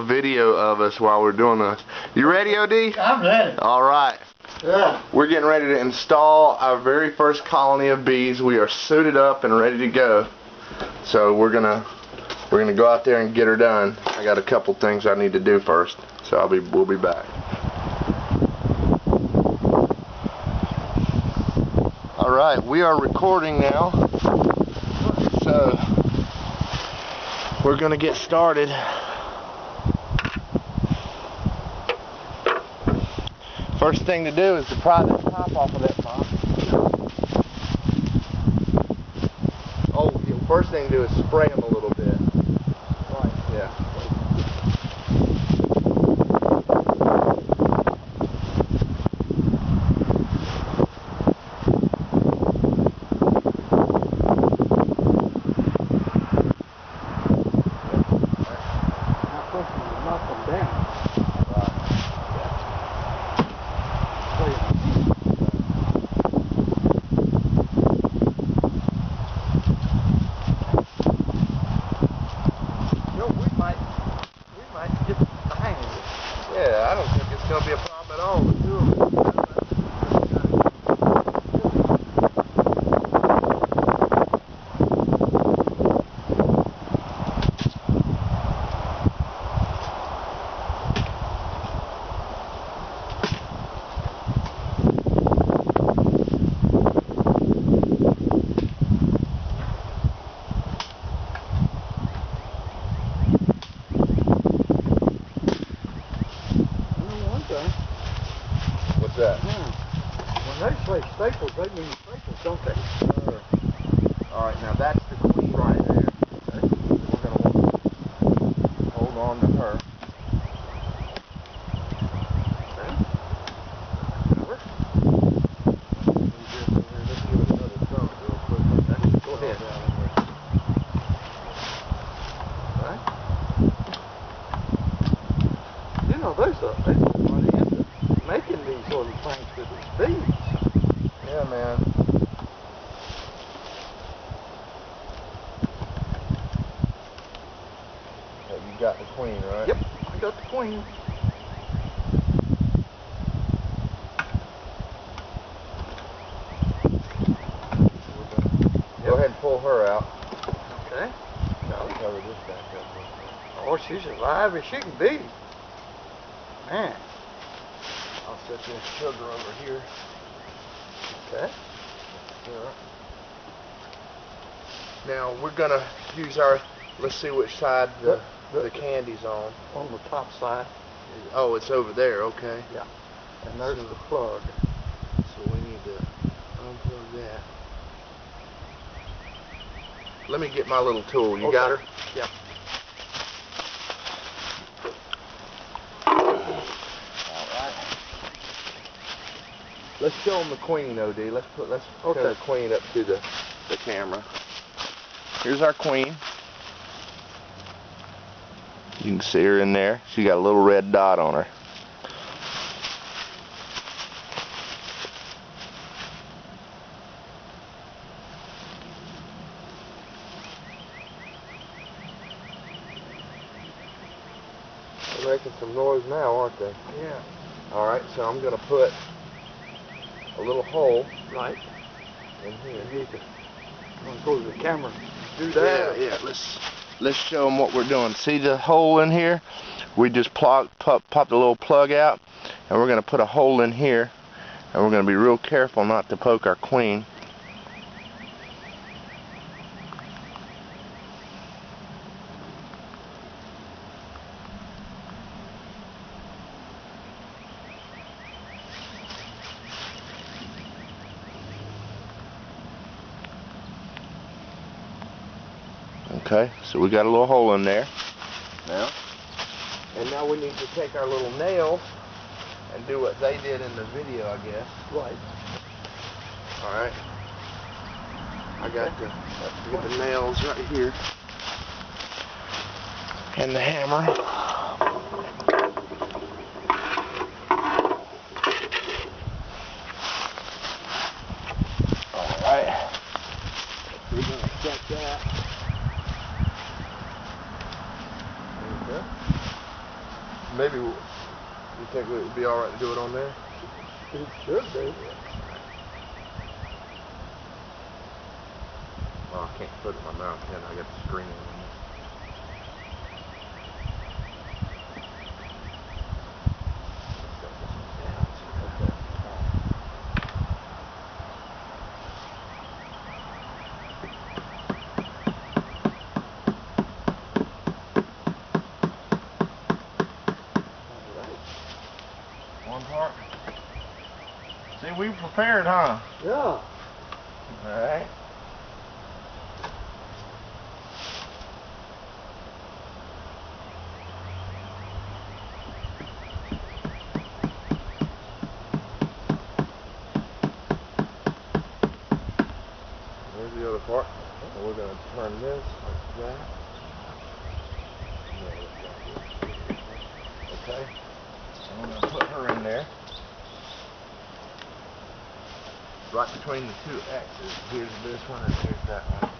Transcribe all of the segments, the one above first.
Video of us while we're doing this. You ready, OD? I'm ready. Alright. Yeah. We're getting ready to install our very first colony of bees. We are suited up and ready to go. So we're gonna go out there and get her done. I got a couple things I need to do first. So we'll be back. Alright, we are recording now. So we're gonna get started. First thing to do is to pry the top off of that box. Oh, the first thing to do is spray them a little bit. Right. Yeah. Not pushing to knock them down. Yeah, I don't think it's going to be a problem at all. The two of them. What's that? When they say staples, they mean staples, don't they? Alright, now that's the queen right there. Okay. We're going to want to hold on to her. Okay. Let's give it another thump real quick. Go ahead. Alright. You know, there's money into making these little things for these bees. Yeah, man. You got the queen, right? Yep, I got the queen. Go ahead and pull her out. Okay. I'll cover this back up. Oh, she's as live as she can be. Man. I'll set this sugar over here. Okay. Now we're gonna use our. Let's see which side the candy's on. On the top side. Oh, it's over there. Okay. Yeah. And there's the plug. So we need to unplug that. Let me get my little tool. You got her? Yep. Let's show them the queen, OD. Let's show the queen up to the camera. Here's our queen. You can see her in there. She got a little red dot on her. They're making some noise now, aren't they? Yeah. Alright, so I'm going to put a little hole Right. in here. You need to go to the camera. Do that. Yeah. Let's show them what we're doing. See the hole in here? We just popped the little plug out, and we're going to put a hole in here, and we're going to be real careful not to poke our queen. Okay, so we got a little hole in there now. And now we need to take our little nails and do what they did in the video, I guess. Right. Alright. I got the nails right here. And the hammer. Alright. We're going to set that. There we go. Maybe, you think it would be alright to do it on there? It should be. Well, I can't put it in my mouth, can I? I got the screen on me. One part. See, we prepared, huh? Yeah. Alright. There's the other part. And we're going to turn this like that. Okay. And we're going to put her in there. Right between the two X's. Here's this one and here's that one.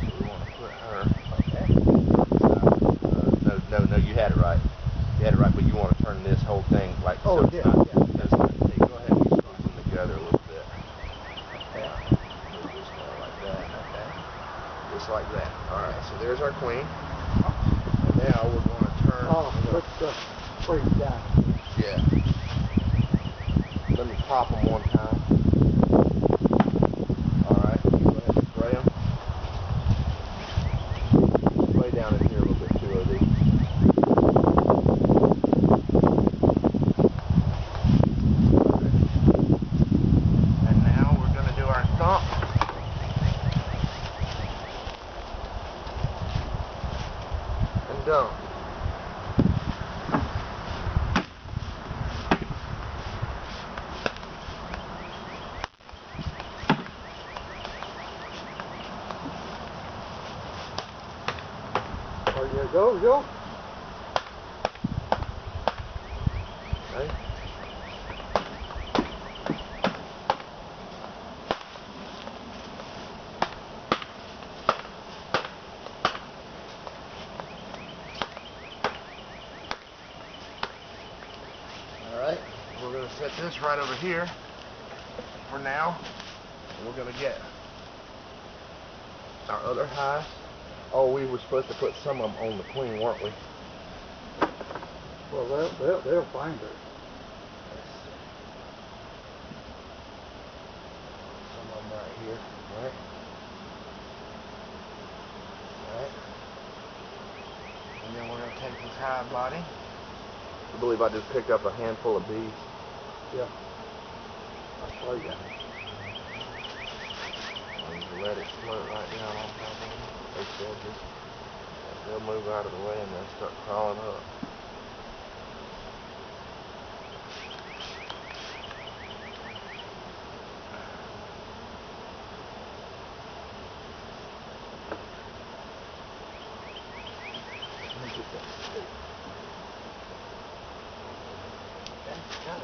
So we want to put her. Okay. No, you had it right. You had it right, but you want to turn this whole thing like Oh, so. yeah. That's right. Hey, go ahead and squeeze them together a little bit. Okay. Move this more like that. Okay. Just like that. Alright, so there's our queen. And now we're going to turn. Oh, let's freeze down. Yeah. Let me pop them one time. Alright, go ahead and spray them. Lay down in here a little bit too, OD. And now we're going to do our thump. And dump. There you go, Joe. Okay. Alright, we're going to set this right over here for now. And we're going to get our other hive. Oh, we were supposed to put some of them on the queen, weren't we? Well, they'll find her. Some of them right here, right? Alright. And then we're going to take this hive body. I believe I just picked up a handful of bees. Yeah. That's right, yeah. And you let it float right down on top of them. They'll move out of the way and they'll start crawling up. Let me get that stick. Okay, got it.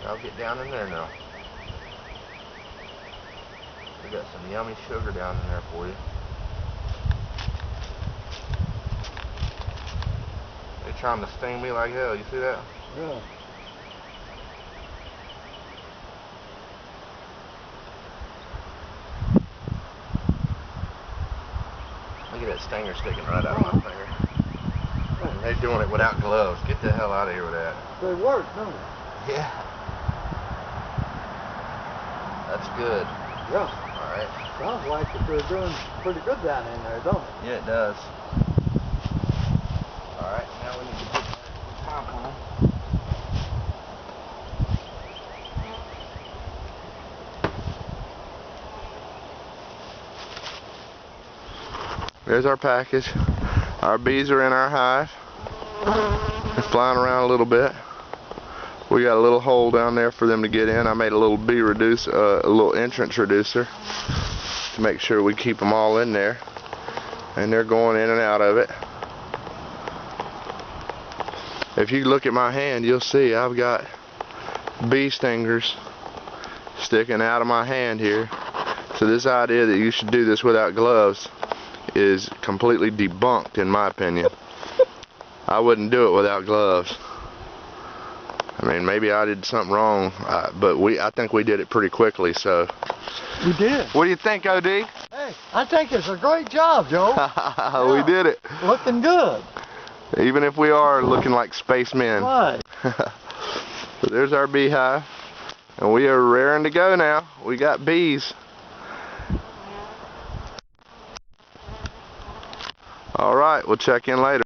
I'll get down in there now. We got some yummy sugar down in there for you. They're trying to sting me like hell, you see that? Yeah. Look at that stinger sticking right out of my finger. And they're doing it without gloves. Get the hell out of here with that. They work, don't they? Yeah. That's good. Yeah. Alright. Sounds like they're doing pretty good down in there, don't it? Yeah, it does. Alright, now we need to put the top on. There's our package. Our bees are in our hive. They're flying around a little bit. We got a little hole down there for them to get in. I made a little bee reduce, a little entrance reducer to make sure we keep them all in there. And they're going in and out of it. If you look at my hand, you'll see I've got bee stingers sticking out of my hand here. So this idea that you should do this without gloves is completely debunked in my opinion. I wouldn't do it without gloves. I mean, maybe I did something wrong, but I think we did it pretty quickly, so. We did. What do you think, OD? Hey, I think it's a great job, Joe. Yeah. We did it. Looking good. Even if we are looking like spacemen. Right. So there's our beehive, and we are raring to go now. We got bees. All right, we'll check in later.